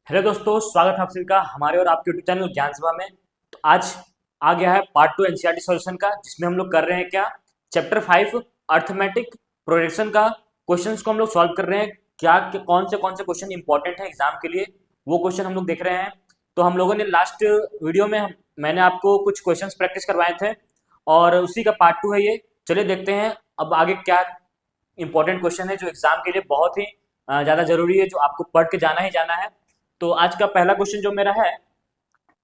Hello दोस्तों, स्वागत है आप सभी का हमारे और आपके यूट्यूब चैनल ज्ञान सभा में। तो आज आ गया है पार्ट 2 एनसीईआरटी सॉल्यूशन का, जिसमें हम लोग कर रहे हैं क्या, चैप्टर 5 अर्थमेटिक प्रोजेक्शन का क्वेश्चंस को हम लोग सॉल्व कर रहे हैं। कौन से क्वेश्चन इंपॉर्टेंट है एग्जाम के लिए, वो क्वेश्चन हम लोग देख रहे हैं। तो हम लोगों ने लास्ट वीडियो में मैंने आपको कुछ क्वेश्चन प्रैक्टिस करवाए थे और उसी का पार्ट 2 है ये। चलिए देखते हैं अब आगे क्या इंपॉर्टेंट क्वेश्चन है जो एग्जाम के लिए बहुत ही ज़्यादा जरूरी है, जो आपको पढ़ के जाना ही जाना है। तो आज का पहला क्वेश्चन जो मेरा है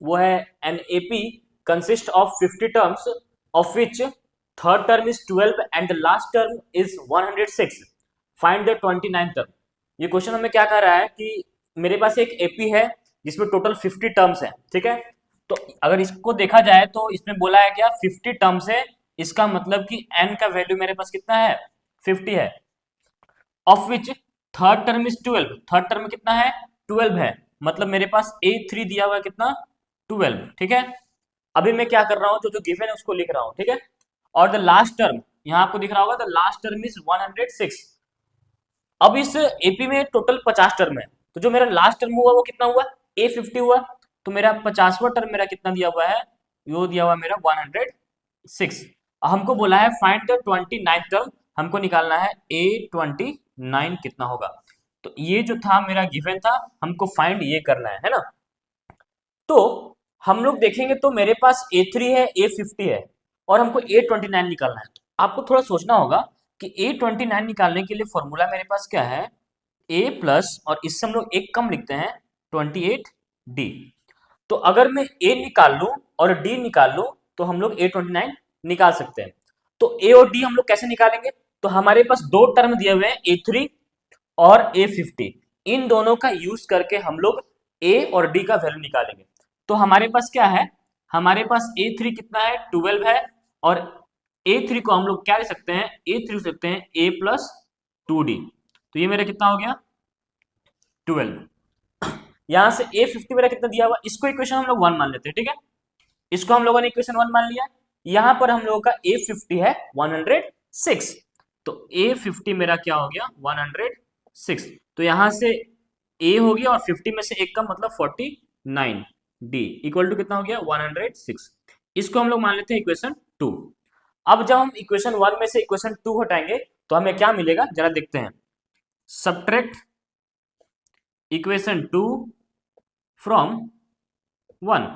वो है, an AP consist of 50 terms of which third term is 12 and the last term is 106, find the 29th term. ये क्वेश्चन हमें क्या कह रहा है कि मेरे पास एक एपी है जिसमें टोटल 50 टर्म्स है, ठीक है। तो अगर इसको देखा जाए तो इसमें बोला है क्या, 50 टर्म्स है, इसका मतलब कि एन का वैल्यू मेरे पास कितना है, 50 है। Of which third term is 12, third term कितना है, 12 है। मतलब मेरे पास A3 दिया हुआ है कितना, 12, ठीक है। अभी मैं क्या कर रहा हूँ, जो जो गिवन है उसको लिख रहा हूँ, ठीक है। और द लास्ट टर्म यहाँ आपको दिख रहा होगा, द लास्ट टर्म इज 106। अब इस एपी में टोटल 50 टर्म है, तो जो मेरा लास्ट टर्म हुआ वो कितना हुआ, A50 हुआ। तो मेरा 50वां टर्म मेरा कितना दिया हुआ है, वो दिया हुआ मेरा 106। हमको बोला है फाइंड द 29th टर्म, हमको निकालना है A29 कितना होगा। तो ये जो था मेरा गिवन था, हमको फाइंड ये करना है ना। तो हम लोग देखेंगे तो मेरे पास A3 है, A50 है और हमको A29 निकालना है। तो आपको थोड़ा सोचना होगा कि A29 निकालने के लिए फॉर्मूला मेरे पास क्या है, A प्लस और इससे हम लोग एक कम लिखते हैं 28D। तो अगर मैं A निकाल लूं और D निकाल लूं तो हम लोग A29 निकाल सकते हैं। तो A और D हम लोग कैसे निकालेंगे, तो हमारे पास दो टर्म दिए हुए हैं A3 और A50, इन दोनों का यूज करके हम लोग A और D का वैल्यू निकालेंगे। तो हमारे पास क्या है, हमारे पास A3 कितना है, 12 है। और A3 को हम लोग क्या ले सकते हैं, A3 ले सकते हैं A प्लस 2D। तो ये मेरा कितना हो गया, 12। यहां से A50 मेरा कितना दिया हुआ, इसको इक्वेशन हम लोग 1 मान लेते हैं, ठीक है। इसको हम लोगों ने इक्वेशन 1 मान लिया। यहां पर हम लोगों का A50 है 106। तो A50 मेरा क्या हो गया, 106। तो यहां से A हो गया और 50 में से एक का मतलब 49, D इक्वल टू कितना हो गया, 106। इसको हम लोग मान लेते हैं इक्वेशन 2। अब जब हम इक्वेशन 1 में से इक्वेशन 2 हटाएंगे तो हमें क्या मिलेगा, जरा देखते हैं। सब्ट्रैक्ट इक्वेशन 2 फ्रॉम 1,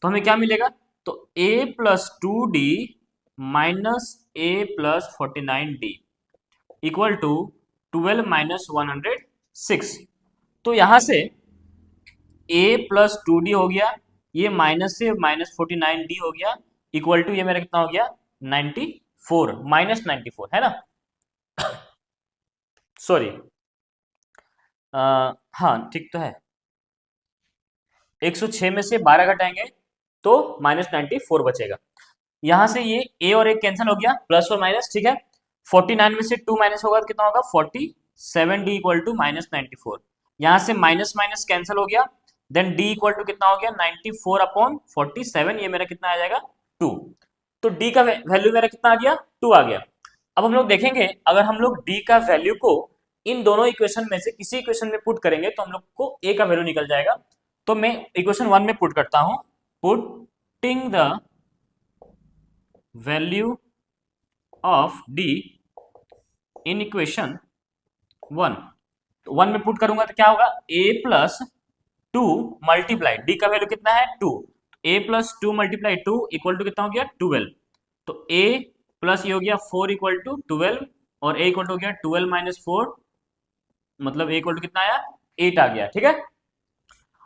तो हमें क्या मिलेगा, तो A plus 2D minus A plus 49D equal to 12 minus 106। तो यहां से A प्लस 2D हो गया, ये माइनस से माइनस 49D हो गया, इक्वल टू ये मेरा कितना हो गया, 94, माइनस 94 है ना, सॉरी। हाँ ठीक तो है। 106 में से 12 घटाएंगे तो माइनस 94 बचेगा। यहां से ये A और A कैंसिल हो गया, प्लस और माइनस, ठीक है। 49 में से 2 माइनस होगा तो कितना होगा, 47D इक्वल टू माइनस 94। यहां से माइनस माइनस कैंसिल हो गया, देन D इक्वल टू कितना हो गया, 94 अपॉन 47, ये मेरा कितना आ जाएगा, 2। तो D का वैल्यू मेरा कितना आ गया, 2 आ गया। अब हम लोग देखेंगे, अगर हम लोग D का वैल्यू को इन दोनों इक्वेशन में से किसी इक्वेशन में पुट करेंगे तो हम लोग को A का वैल्यू निकल जाएगा। तो मैं इक्वेशन 1 में पुट करता हूं, putting the value of D in equation 1। तो 1 में पुट करूंगा तो क्या होगा, A प्लस 2 मल्टीप्लाई D का वैल्यू कितना है, 2। A plus 2 multiply 2 equal to कितना हो गया, 12। तो A प्लस ये हो गया 4 इक्वल टू 12 और A इक्वल टू हो गया 12 माइनस 4, मतलब A इक्वल टू कितना आया, 8 आ गया, ठीक है।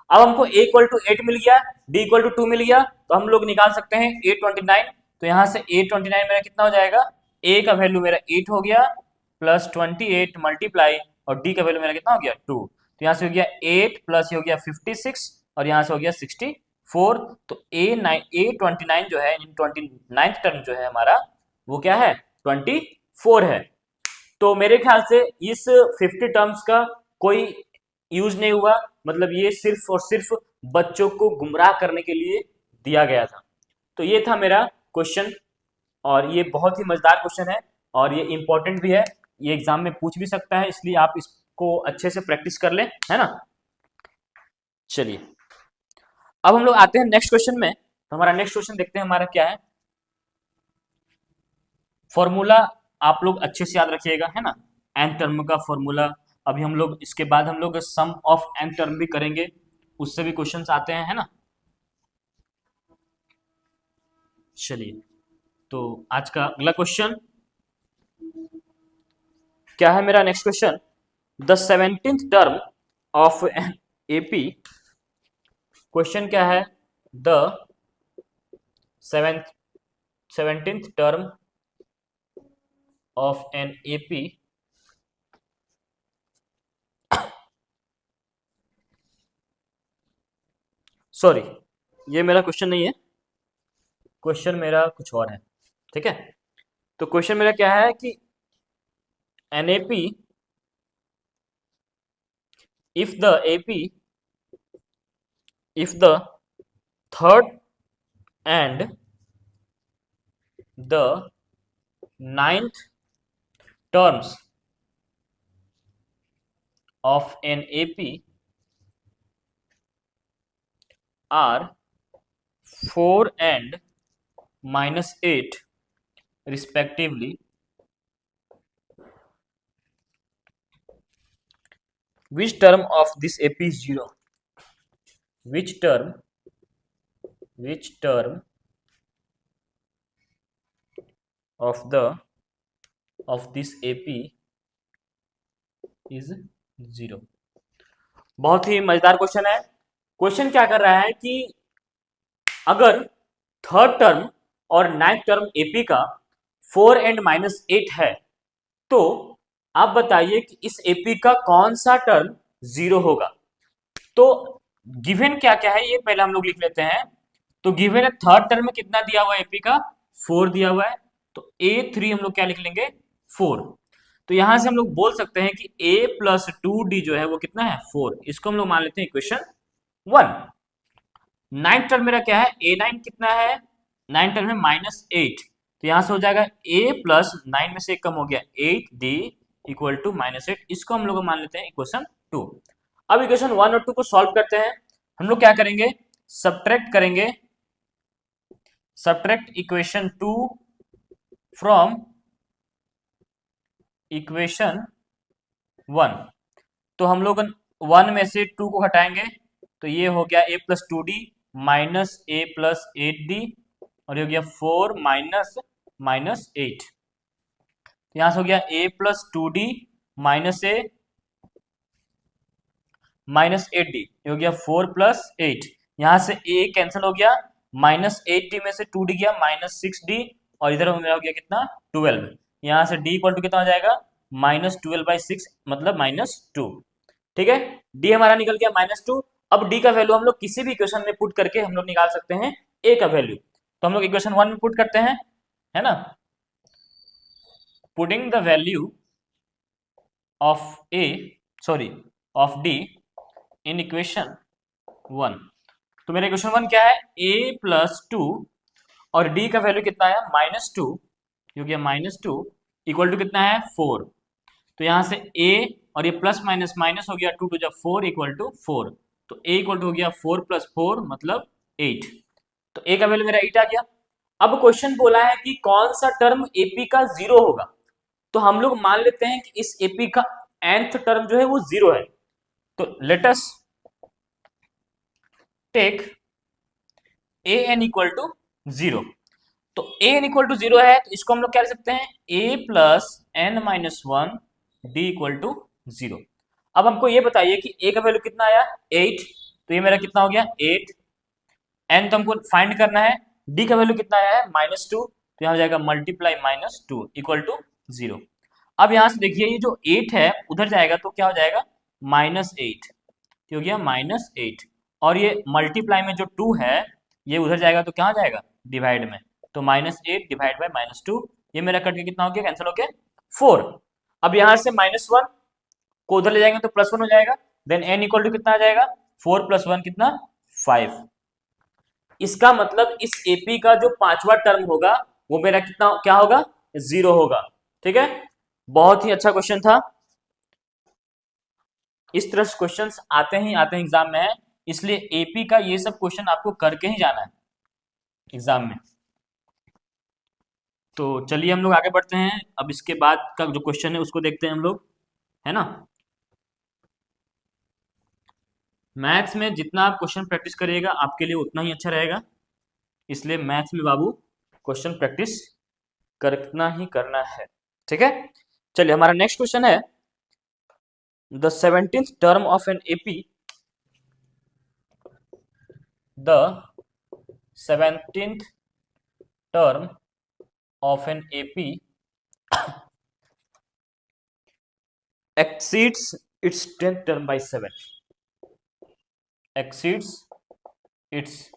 अब हमको A इक्वल टू 8 मिल गया, D इक्वल टू 2 मिल गया, तो हम लोग निकाल सकते हैं A29। तो यहां से A29 मेरा कितना हो जाएगा, A का वैल्यू मेरा 8 हो गया प्लस 28 मल्टीप्लाई और D का वैल्यू मेरा कितना हो गया, 2। तो यहाँ से हो गया 8 प्लस ये हो गया 56 और यहाँ से हो गया 64। तो A29 जो है, 29th टर्म जो है हमारा, वो क्या है, 24 है। तो मेरे ख्याल से इस 50 टर्म्स का कोई यूज नहीं हुआ, मतलब ये सिर्फ और सिर्फ बच्चों को गुमराह करने के लिए दिया गया था। तो ये था मेरा क्वेश्चन और ये बहुत ही मजेदार क्वेश्चन है और ये इंपॉर्टेंट भी है, ये एग्जाम में पूछ भी सकता है, इसलिए आप इसको अच्छे से प्रैक्टिस कर लें, है ना। चलिए अब हम लोग आते हैं नेक्स्ट क्वेश्चन में। तो हमारा नेक्स्ट क्वेश्चन देखते हैं हमारा क्या है। फॉर्मूला आप लोग अच्छे से याद रखिएगा, है ना। एन टर्म का फॉर्मूला अभी हम लोग इसके बाद हम लोग सम ऑफ एन टर्म भी करेंगे, उससे भी क्वेश्चंस आते हैं, है ना। चलिए तो आज का अगला क्वेश्चन क्या है मेरा next question. The 17th term of AP, question क्या है। The 17th term of an AP sorry, ये मेरा क्वेश्चन नहीं है, क्वेश्चन मेरा कुछ और है, ठीक है। तो क्वेश्चन मेरा क्या है कि NAP, if the AP, if the third and the ninth terms of an AP are 4 and -8 respectively, which term of this AP is 0? Which term of this AP is 0? बहुत ही मजेदार क्वेश्चन है। Question क्या कर रहा है कि अगर third term और नाइन्थ टर्म एपी का 4 एंड -8 है, तो आप बताइए कि इस एपी का कौन सा टर्म 0 होगा। तो गिवन क्या क्या है ये पहले हम लोग लिख लेते हैं। तो गिवन है थर्ड टर्म में कितना दिया हुआ है एपी का, 4 दिया हुआ है। तो A3 हम लोग क्या लिख लेंगे, 4। तो यहां से हम लोग बोल सकते हैं कि A+2D जो है वो कितना है, 4। इसको हम लोग मान लेते हैं इक्वेशन 1। नाइन्थ टर्म मेरा क्या है, A9 कितना है, नाइन टर्म है -8। तो यहां से हो जाएगा A+9 में से एक कम हो गया 8D इक्वल टू -8। इसको हम लोग मान लेते हैं इक्वेशन 2। अब इक्वेशन 1 और 2 को सॉल्व करते हैं। हम लोग क्या करेंगे, सब्ट्रैक्ट करेंगे, सब्ट्रैक्ट इक्वेशन 2 फ्रॉम इक्वेशन 1। तो हम लोग 1 में से 2 को हटाएंगे, तो ये हो गया A+2D माइनस A+8D और ये हो गया 4 -8। यहां से हो गया A+2D माइनस A -8D, ये हो गया 4 + 8। यहां से A कैंसिल हो गया, -8D में से 2D गया -6D और इधर मेरा हो गया कितना, 12। यहां से D इक्वल टू कितना हो जाएगा, -12/6 मतलब -2। ठीक है, D हमारा निकल गया -2। अब D का वैल्यू हम लोग किसी भी इक्वेशन में पुट करके हम लोग निकाल सकते हैं A का वैल्यू। तो हम लोग इक्वेशन 1 में पुट करते हैं, है ना। Putting the value of D in equation 1। तो मेरा इक्वेशन 1 क्या है, A+2 और D का वैल्यू कितना है, -2, हो गया -2 इक्वल टू कितना है, 4। तो यहां से A और ये प्लस माइनस माइनस हो गया, 2 टू 4 इक्वल टू 4। तो A इक्वल टू हो गया 4 + 4 मतलब 8। तो A का वैल्यू मेरा 8 आ गया। अब क्वेश्चन बोला है कि कौन सा टर्म AP का 0 होगा। तो हम लोग मान लेते हैं कि इस AP का nth टर्म जो है वो 0 है। तो let us take an equal to 0। तो an इक्वल टू 0 है, तो इसको हम लोग क्या लिख सकते हैं, A+n-1 D इक्वल टू 0। अब हमको ये बताइए कि A का वैल्यू कितना आया, 8। तो ये मेरा कितना हो गया, 8। n तो हमको फाइंड करना है, D का वैल्यू कितना आया है, -2। तो यहाँ हो जाएगा मल्टीप्लाई -2 इक्वल टू 0। अब यहां से देखिए ये जो 8 है उधर जाएगा तो क्या हो जाएगा, -8, हो गया -8। और ये मल्टीप्लाई में जो 2 है ये उधर जाएगा तो क्या हो जाएगा, डिवाइड में। तो -8 डिवाइड बाय -2, ये मेरा कट के कितना हो गया, कैंसिल हो गया 4। अब यहां से -1 को उधर ले जाएंगे तो +1 हो जाएगा। देन n इक्वल टू कितना आ जाएगा, 4 + 1 कितना, 5। इसका मतलब इस एपी का जो पांचवा टर्म होगा वो मेरा कितना क्या होगा, 0 होगा। ठीक है, बहुत ही अच्छा क्वेश्चन था। इस तरह से क्वेश्चंस आते हैं एग्जाम में है इसलिए एपी का ये सब क्वेश्चन आपको करके ही जाना है एग्जाम में। तो चलिए हम लोग आगे बढ़ते हैं, अब इसके बाद का जो क्वेश्चन है उसको देखते हैं हम लोग, है ना। मैथ्स में जितना आप क्वेश्चन प्रैक्टिस करिएगा आपके लिए उतना ही अच्छा रहेगा, इसलिए मैथ्स में बाबू क्वेश्चन प्रैक्टिस करना ही करना है, ठीक है। चलिए हमारा नेक्स्ट क्वेश्चन है, the 17th term of an AP, the 17th term of an AP exceeds its 10th term by 7, exceeds its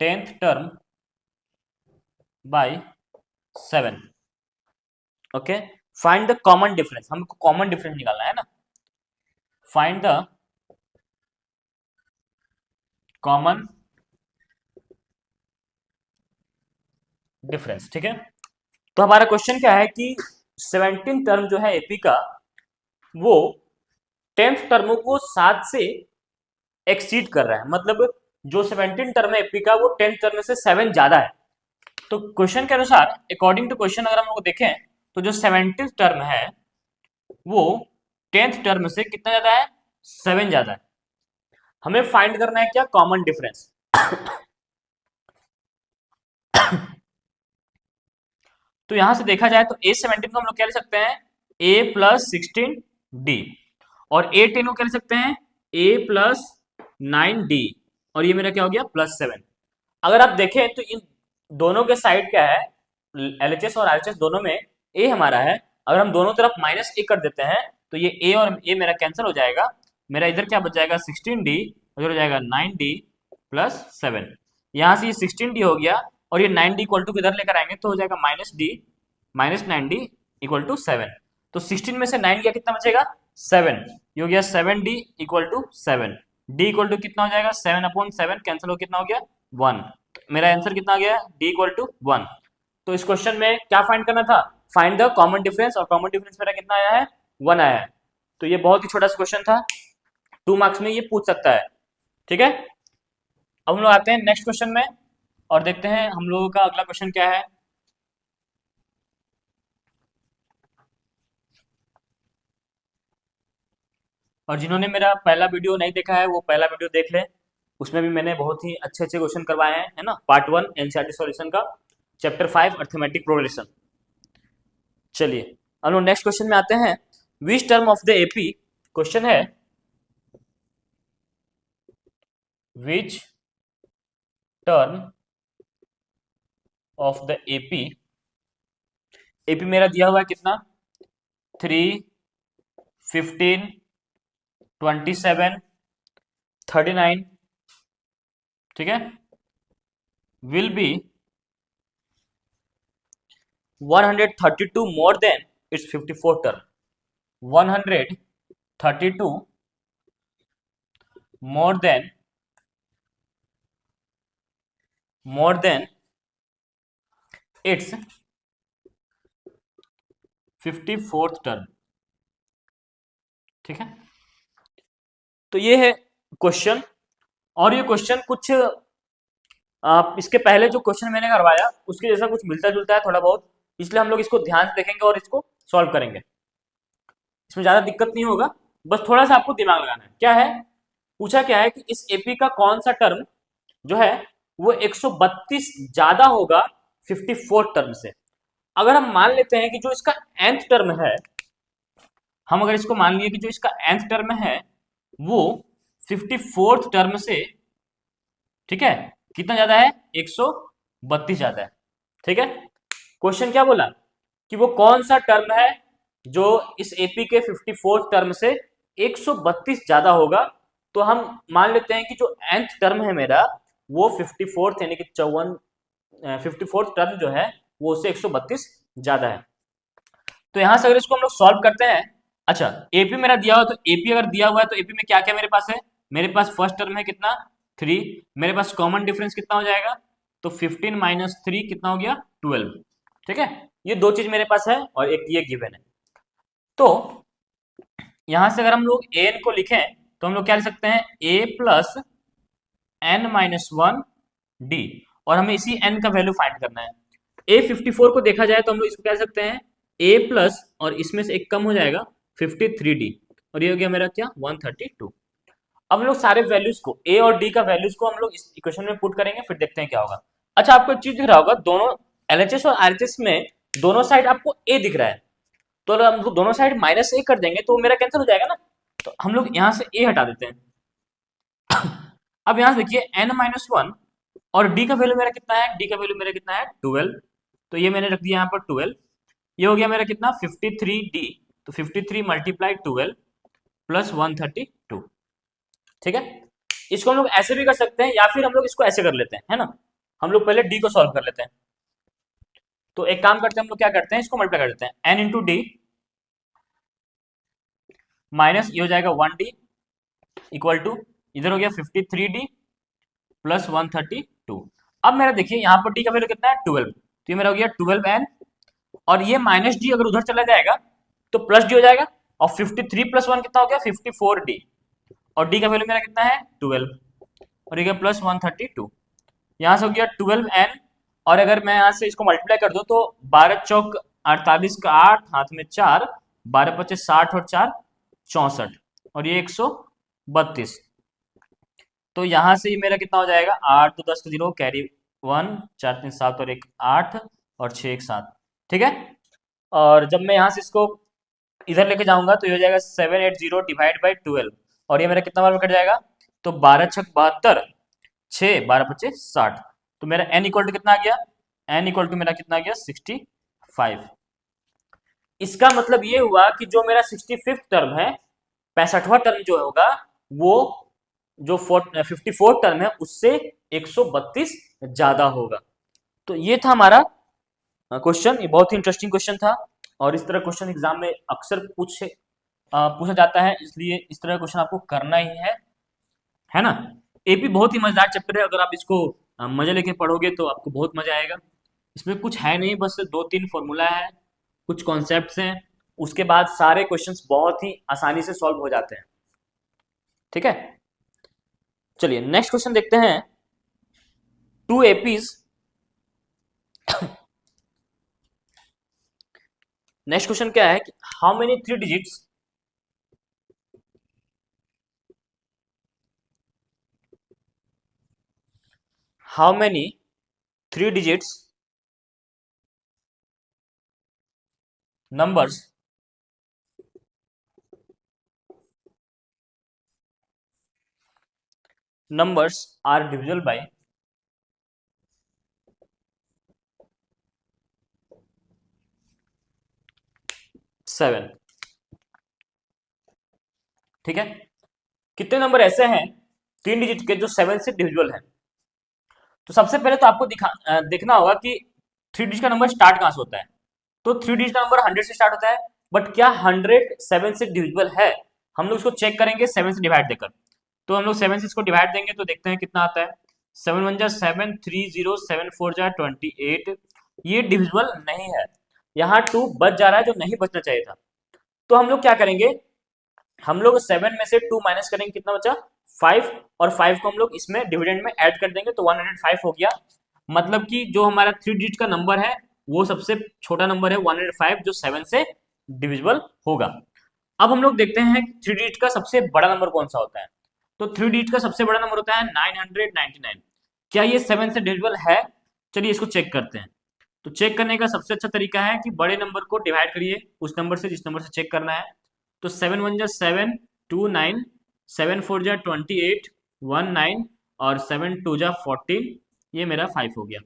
10th term by 7, okay. Find the common difference, हमको common difference निकालना है ना, find the common difference, ठीक है। तो हमारा question क्या है कि 17 टर्म जो है एपी का, वो 10th टर्म को 7 से एक्सीड कर रहा है, मतलब जो 17 टर्म है एपी का वो 10th टर्म से 7 ज्यादा है। तो क्वेश्चन के अनुसार, अकॉर्डिंग टू क्वेश्चन अगर हम लोग देखें तो जो 17th टर्म है वो 10th टर्म से कितना ज्यादा है, 7 ज्यादा है। हमें फाइंड करना है क्या, कॉमन डिफरेंस। तो यहां से देखा जाए तो A17 को हम लोग क्या लिख सकते हैं, A प्लस 16D, और A10 को क्या लिख सकते हैं, A प्लस 9D, और ये मेरा क्या हो गया, प्लस 7। अगर आप देखें तो इन दोनों के साइड क्या है, LHS और RHS दोनों में A हमारा है, अगर हम दोनों तरफ -a कर देते हैं तो ये A और A मेरा कैंसिल हो जाएगा, मेरा इधर क्या बच जाएगा 16D, उधर हो जाएगा 9D प्लस 7। यहाँ से ये 16D हो गया और ये 9D इक्वल टू किधर लेकर आएंगे तो हो जाएगा -D minus 9D equal to 7। तो 16 में से 9 गया कितना बचेगा, 7, ये हो गया 7D equal to 7। D equal to कितना हो जाएगा, 7/7 कैंसिल हो कितना हो गया 1। मेरा आंसर कितना आ गया, D इक्वल टू 1। तो इस क्वेश्चन में क्या फाइंड करना था, फाइंड द कॉमन डिफरेंस, और कॉमन डिफरेंस मेरा कितना आया है, 1 आया है। तो ये बहुत ही छोटा सा क्वेश्चन था, 2 मार्क्स में ये पूछ सकता है, ठीक है। अब हम लोग आते हैं नेक्स्ट क्वेश्चन में और देखते हैं हम लोगों का अगला क्वेश्चन क्या है। और जिन्होंने मेरा पहला वीडियो नहीं देखा है वो पहला वीडियो देख ले, उसमें भी मैंने बहुत ही अच्छे अच्छे क्वेश्चन करवाए हैं, है ना। पार्ट 1 एनसीईआरटी सॉल्यूशन का, चैप्टर 5 अर्थमेटिक प्रोग्रेशन। चलिए हम लोग नेक्स्ट क्वेश्चन में आते हैं, which term of the AP, question है which term of the AP, AP मेरा दिया हुआ है कितना, 3, 15, 27, 39, ठीक है, will be 132 more than its 54 term, 132 more than its 54th term, ठीक है। तो ये है क्वेश्चन, और ये क्वेश्चन कुछ इसके पहले जो क्वेश्चन मैंने करवाया उसके जैसा कुछ मिलता जुलता है थोड़ा बहुत, इसलिए हम लोग इसको ध्यान से देखेंगे और इसको सॉल्व करेंगे, इसमें ज्यादा दिक्कत नहीं होगा, बस थोड़ा सा आपको दिमाग लगाना है। क्या है, पूछा क्या है कि इस एपी का कौन सा टर्म जो है वो 132 ज्यादा होगा 54 टर्म से। अगर हम मान लेते हैं कि जो इसका nth टर्म है, हम अगर इसको मान लिए कि जो इसका nth टर्म है वो 54th टर्म से, ठीक है, कितना ज्यादा है, 132 ज्यादा है, ठीक है। क्वेश्चन क्या बोला कि वो कौन सा टर्म है जो इस एपी के 54th टर्म से 132 ज्यादा होगा। तो हम मान लेते हैं कि जो nth टर्म है मेरा वो 54th यानी कि 54th टर्म जो है वो उससे 132 ज्यादा है। तो यहां से अगर इसको हम लोग सॉल्व करते हैं, अच्छा एपी मेरा दिया हुआ, तो एपी अगर दिया हुआ है तो एपी में क्या क्या मेरे पास है, मेरे पास फर्स्ट टर्म है कितना 3, मेरे पास कॉमन डिफरेंस कितना हो जाएगा, तो 15 माइनस 3 कितना हो गया 12, ठीक है। ये दो चीज मेरे पास है और एक ये गिवन है। तो यहां से अगर हम लोग an को लिखें तो हम लोग क्या लिख सकते हैं a plus N minus one D, और हमें इसी n का वैल्यू फाइंड करना है। A54 को देखा जाए तो हम लोग इसको कह सकते हैं a प्लस और इसमें से एक कम हो जाएगा 53d, और ये हो गया मेरा क्या 132। अब हम लोग सारे वैल्यूज को a और d का वैल्यूज को हम लोग इस इक्वेशन में पुट करेंगे, फिर देखते हैं क्या होगा। अच्छा, आपको एक चीज दिख रहा होगा, दोनों LHS और RHS में दोनों साइड आपको a दिख रहा है, तो अगर हम लोग दोनों साइड माइनस a कर देंगे तो वो मेरा कैंसिल हो जाएगा ना, तो हम लोग यहाँ से a हटा देते हैं। अब यहाँ से देखिए n माइनस वन और d का वैल्यू मेरा कितना है, d का वैल्यू मेरा कितना है 12, तो ये मैंने रख दिया यहाँ पर 12, ये हो गया मेरा कितना 53d, तो 53 मल्टीप्लाई 12 प्लस 132, ठीक है। इसको हम लोग ऐसे भी कर सकते हैं या फिर हम लोग इसको ऐसे कर लेते हैं, है ना। हम लोग पहले d को सॉल्व कर लेते हैं, तो एक काम करते हैं, हम लोग क्या करते हैं, इसको मल्टीप्लाई कर देते हैं, n इंटू डी माइनस ये हो जाएगा 1d इक्वल टू इधर हो गया 53d प्लस 132। अब मेरा देखिए यहाँ पर d का वैल्यू कितना है 12, तो ये मेरा हो गया 12n, और ये माइनस डी अगर उधर चला जाएगा तो प्लस डी हो जाएगा, और 53 प्लस 1 कितना हो गया 54d, और d का वैल्यू मेरा कितना है 12, और ये गया प्लस 132, यहाँ से हो गया 12n, और अगर मैं यहाँ से इसको मल्टीप्लाई कर दूं तो 12 चौक 48 का 8 हाथ में 4, 12 पच्चीस 60 और 4 64, और ये 132, तो यहाँ से मेरा कितना हो जाएगा 8 तो 10 का 0 कैरी 1 4 3 7 और 1 8 और 6 1 7, ठीक है। और जब मैं यहाँ से इसको इधर लेके जाऊंगा तो ये हो जाएगा 780 डिवाइड बाई 12, और ये मेरा कितना बार में कट जाएगा, तो 12 छक 72 6 12 पच्चीस 60, तो मेरा n इक्वल टू कितना आ गया, n इक्वल टू मेरा कितना आ गया 65। इसका मतलब ये हुआ कि जो मेरा 65th टर्म है, 65वां टर्म जो होगा वो जो 54 टर्म है उससे 132 ज्यादा होगा। तो ये था हमारा क्वेश्चन, ये बहुत ही इंटरेस्टिंग क्वेश्चन था, और इस तरह क्वेश्चन एग्जाम में अक्सर पूछा जाता है, इसलिए इस तरह क्वेश्चन आपको करना ही है ना। एपी बहुत ही मजेदार चैप्टर है, अगर आप इसको मजा लेके पढ़ोगे तो आपको बहुत मजा आएगा। इसमें कुछ है नहीं, बस 2-3 फॉर्मूला है, कुछ कॉन्सेप्ट्स हैं, उसके बाद सारे क्वेश्चंस बहुत ही आसानी से सॉल्व हो जाते हैं, ठीक है। चलिए नेक्स्ट क्वेश्चन देखते हैं। 2 एपीज, नेक्स्ट क्वेश्चन क्या है कि how many 3 digits how many 3 digits numbers are divisible by 7, ठीक है। कितने नंबर ऐसे हैं 3 डिजिट के जो 7 से डिविजिबल है। तो सबसे पहले तो आपको देखना होगा कि 3 डिजिट का नंबर स्टार्ट कहां से होता है, तो 3 डिजिट का नंबर 100 से स्टार्ट होता है, बट क्या 100 7 से डिविजिबल है, हम लोग उसको चेक करेंगे 7 से डिवाइड देकर। तो हम लोग 7 से इसको डिवाइड देंगे तो देखते हैं कितना आता है, 7 1 जा 7 3 0 7 4 जा 28, ये डिविजिबल नहीं है, यहाँ 2 बच जा रहा है जो नहीं बचना चाहिए था। तो हम लोग क्या करेंगे, हम लोग 7 में से 2 माइनस करेंगे, कितना बचा 5, और 5 को हम लोग इसमें डिविडेंड में ऐड कर देंगे तो 105 हो गया। मतलब कि जो हमारा 3 डिजिट का नंबर है वो सबसे छोटा नंबर है 105 जो 7 से डिविजिबल होगा। अब हम लोग देखते हैं 3 डिजिट का सबसे बड़ा नंबर कौन सा होता है, तो 3 डिजिट का सबसे बड़ा नंबर होता है 999। क्या ये 7 से डिविजिबल है, चलिए इसको चेक करते हैं। तो चेक करने का सबसे अच्छा तरीका है कि बड़े नंबर को डिवाइड करिए उस नंबर से जिस नंबर से चेक करना है। तो 7 1 जा 7 2 9, 7 4 जा 28 1 9, और 7 2 जा 14, ये मेरा 5 हो गया।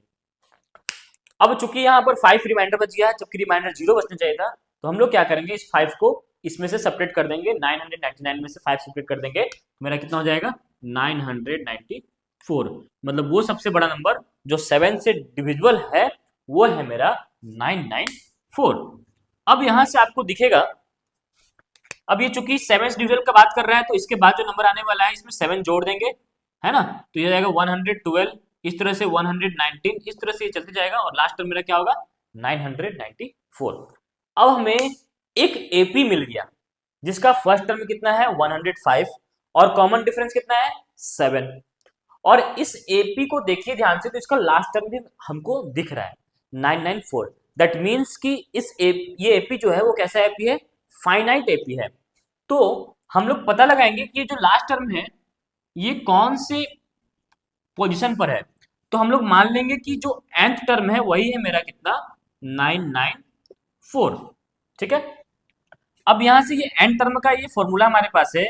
अब चूंकि यहाँ पर 5 रिमाइंडर बच गया है जबकि रिमाइंडर 0 बचना चाहिए था, तो हम लोग क्या करेंगे, इस 5 को इसमें से सेपरेट कर देंगे, 999 में से 5 सेपरेट कर देंगे, मेरा कितना हो जाएगा 994। मतलब वो सबसे बड़ा नंबर जो 7 से डिविजिबल है वो है मेरा 994। अब यहां से आपको दिखेगा, अब ये चूंकि 7 डिविजन का बात कर रहा है तो इसके बाद जो नंबर आने वाला है इसमें 7 जोड़ देंगे, है ना, तो ये जाएगा 112, इस तरह से 119, इस तरह से ये चलते जाएगा, और लास्ट टर्म मेरा क्या होगा 994। अब हमें एक एपी मिल गया जिसका फर्स्ट टर्म कितना है 105 और कॉमन डिफरेंस कितना है 7। और इस एपी को देखिए ध्यान से, तो इसका लास्ट टर्म भी हमको दिख रहा है 994। दैट मीन्स कि ये एपी जो है वो कैसा एपी है, फाइनाइट एपी है। तो हम लोग पता लगाएंगे कि ये जो लास्ट टर्म है ये कौन से पोजीशन पर है। तो हम लोग मान लेंगे कि जो nth टर्म है वही है मेरा कितना 994। ठीक है, अब यहां से ये n टर्म का ये फॉर्मूला हमारे पास है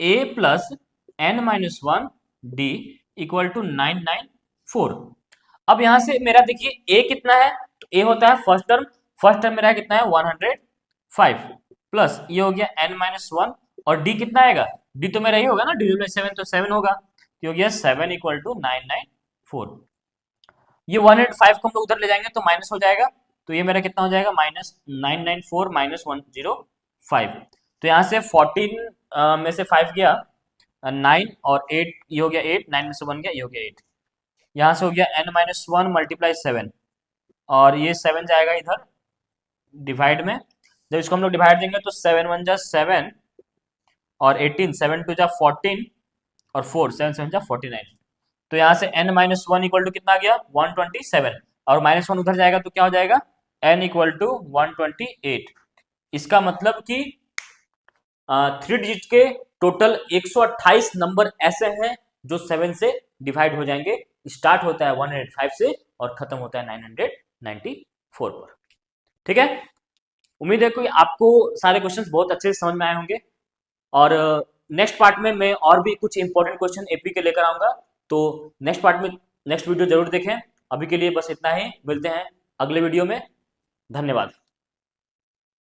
a plus n minus one D equal to 994। अब यहां से मेरा देखिए a कितना है, तो a होता है फर्स्ट टर्म मेरा कितना है 105 प्लस ये हो गया n माइनस वन, और d कितना आएगा, d तो मेरा ही होगा ना, डिविजन बाई 7 तो 7 होगा, तो हो गया 7 इक्वल टू 994। ये 105 को हम लोग उधर ले जाएंगे तो माइनस हो जाएगा, तो ये मेरा कितना हो जाएगा माइनस 994 माइनस 105। तो यहाँ से 14 में से 5 गया 9 और 8, ये हो गया 8, 9 में से 1 गया, ये हो गया 8। यहाँ से हो गया n माइनस वन मल्टीप्लाई 7, और ये 7 जाएगा इधर डिवाइड में। जब इसको हम लोग डिवाइड देंगे तो 7 1 जा 7 और 18, 7 2 जा 14 और 4 7 7 जा 49। तो यहाँ से n minus one equal to कितना आ गया 127, और माइनस वन उधर जाएगा तो क्या हो जाएगा n इक्वल टू 128। इसका मतलब कि 3 डिजिट के टोटल 128 नंबर ऐसे हैं जो 7 से डिवाइड हो जाएंगे। स्टार्ट होता है 105 से और खत्म होता है 994 पर। ठीक है, उम्मीद है कि आपको सारे क्वेश्चंस बहुत अच्छे से समझ में आए होंगे, और नेक्स्ट पार्ट में मैं और भी कुछ इंपॉर्टेंट क्वेश्चन एपी के लेकर आऊंगा। तो नेक्स्ट पार्ट में नेक्स्ट वीडियो जरूर देखें। अभी के लिए बस इतना ही, मिलते हैं अगले वीडियो में। धन्यवाद।